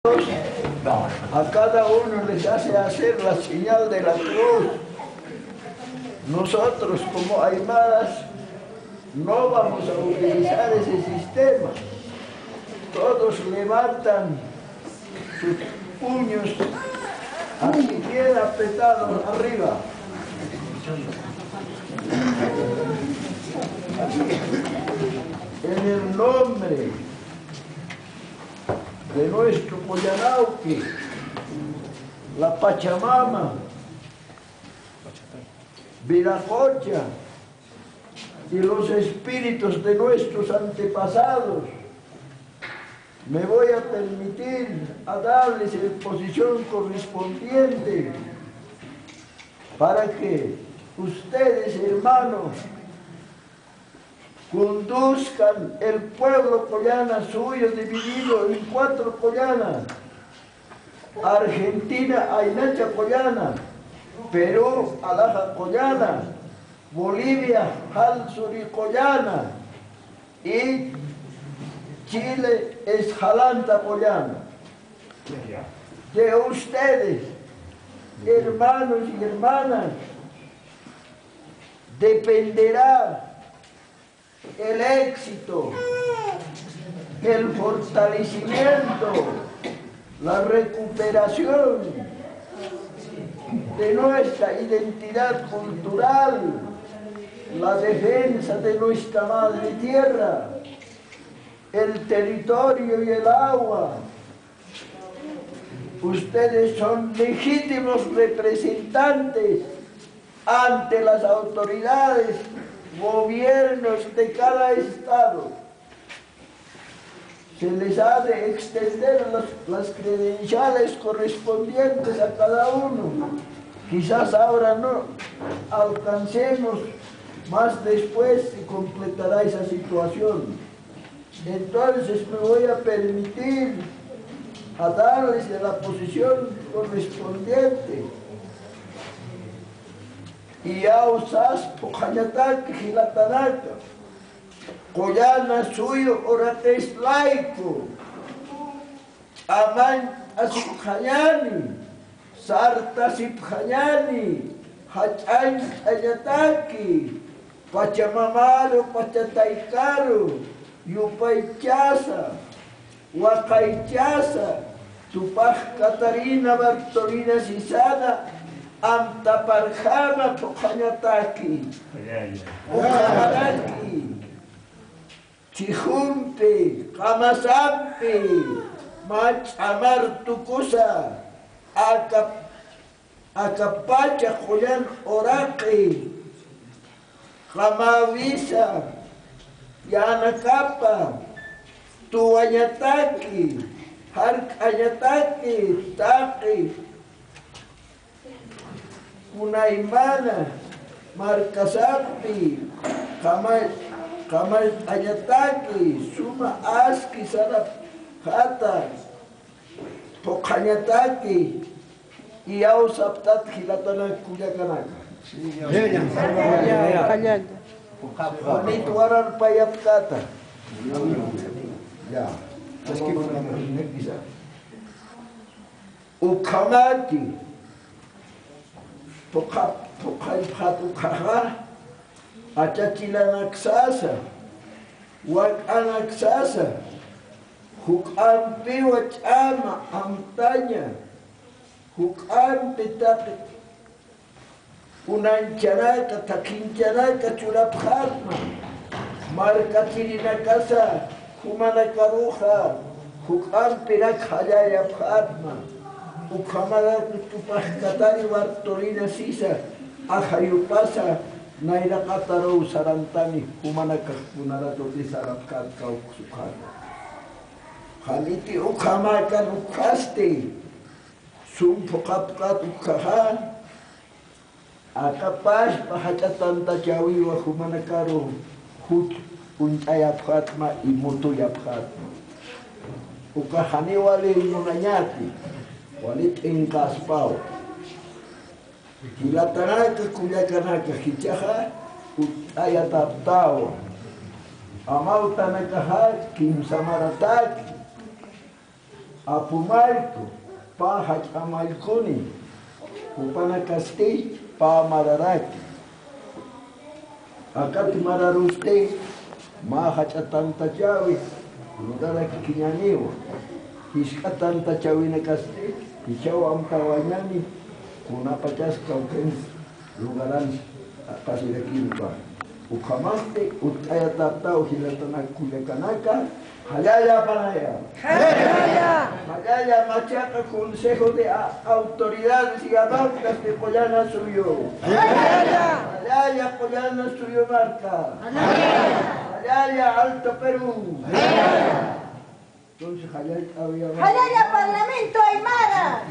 A cada uno les hace hacer la señal de la cruz. Nosotros como aymaras no vamos a utilizar ese sistema. Todos levantan sus puños así bien apretados arriba. En el nombre de nuestro Collanauqui, la Pachamama, Viracocha y los espíritus de nuestros antepasados, me voy a permitir a darles la posición correspondiente para que ustedes, hermanos, conduzcan el pueblo collana suyo dividido en 4 collanas: Argentina, Aynacha collana; Perú, Alaja collana; Bolivia, Jalsuri collana; y Chile es Jalanta collana. De ustedes, hermanos y hermanas, dependerá el éxito, el fortalecimiento, la recuperación de nuestra identidad cultural, la defensa de nuestra madre tierra, el territorio y el agua. Ustedes son legítimos representantes ante las autoridades, gobiernos de cada estado. Se les ha de extender las credenciales correspondientes a cada uno. Quizás ahora no alcancemos, más después se completará esa situación. Entonces me voy a permitir a darles de la posición correspondiente. Y a usas Pojayatac, Gilatanaca, Collana suyo orates laico, Aman asipjayani, Sarta sipjayani, Hachan ayataki, Pachamamaro, Pachataikaro, Yupaychasa, Huacaychasa, Tupaj Catarina Bartolina Sisana, Amtaparjama Pojayataki, Ojamaraki, Chijumpe, Kamasampe, Machamar Tucusa, Acapacha Joyan Oraqui, Jamavisa, Yanacapa, Tuayataki, Harkayataki, Taki, Unaimana, Marcasapi, Kamal Ayataki, Suma Aski, Sarapata, Pocayataki, y Ausaptat Gilatana Cuyacanaka. Bonito warar payapkata. Ya. Ukamati. Pokaipatukaha, Achachilanaxasa, Wakanaxasa, Hukampi Wachama, Amtaña, Hukampi Tapi, Unanchanaka, Takinchanaka, Churaphatma, Marcachirinacasa, Humanakaruja, Hukampi Rakhayaya Phatma, Ukamara Tupajkatari Bartolina Sisa, Ajayupasa, Naira Kataro Sarantani, Humanaka Punarato de Sarakat Kauksukhana. Haliti Ukamaka Ukaste, Sumpokapkat Ukaha, Akapash Pahachatanta Chawiwa Humanakaro, Hut Untaya Phatma y Mutuya Phatma. Ukahani wale Yunayati. Walit Inkaspao, Hilatanaka, Kuyakanaka, Hichaha, Utayataptao, Amautanakaha, Kim Samarataki, Apumarco, pa Hachamalcuni, Upana Castillo, pa Mararaki. Acá te mararuste, ma Hachatanta Chavi, lugar aquí Quiñaniwa. Hiscatanta Chavina Castillo, Hichao Amtawañani, una pachasca lugaran casi de Quilpa. Ucamaste, Utaya Taptao, Gilatana Culecanaka, Hayaya Panaya. Hayaya Machaca, Consejo de Autoridades y Adaptas de Pollana Suyo. Hayaya Pollana Suyo Marca. Hayaya Alto Perú. Entonces Hayaya había... Hayaya Parlamento Aymara.